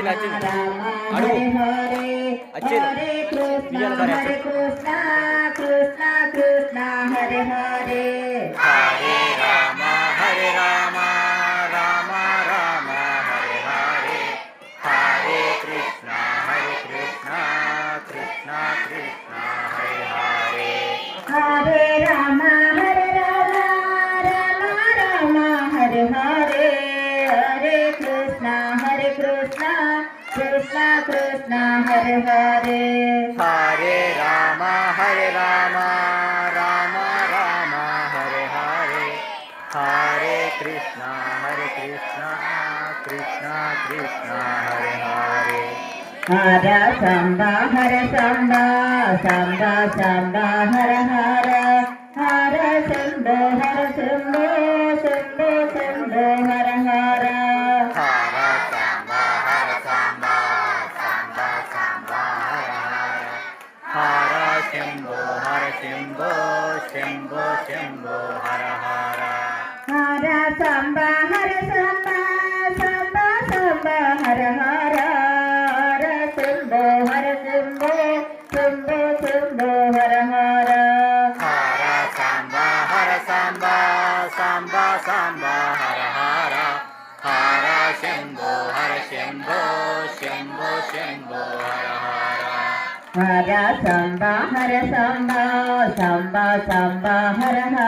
Hare Hare Hare Krishna Hare Krishna Krishna Krishna Hare Hare Hare Rama Hare Rama Rama Rama Hare Hare Hare Krishna Krishna Krishna Hare Hare Hare Rama Hare Rama Rama Rama Hare Hare Hare Krishna Krishna Krishna Krishna Hare Hare Hare Rama Hare Rama Rama Rama Hare Hare Hare Krishna Krishna Krishna Hare Hare Hara Samba Hara Samba Samba Samba Hara Hara Hara Shambho Shambho Shambho Shambho Hara Hara Hara Samba Samba Samba Hara Hara Hara Shambho Shambho Shambho Shambho Hara Hara Hara Samba Hara Samba Samba Samba Hara Hara Hara Shambho Shambho Shambho Shambho Hara Hara Hara Samba Samba Samba Hara Hara Hara Shambho Shambho Shambho Shambho Hara Hara Hara Samba Samba Samba Hara Hara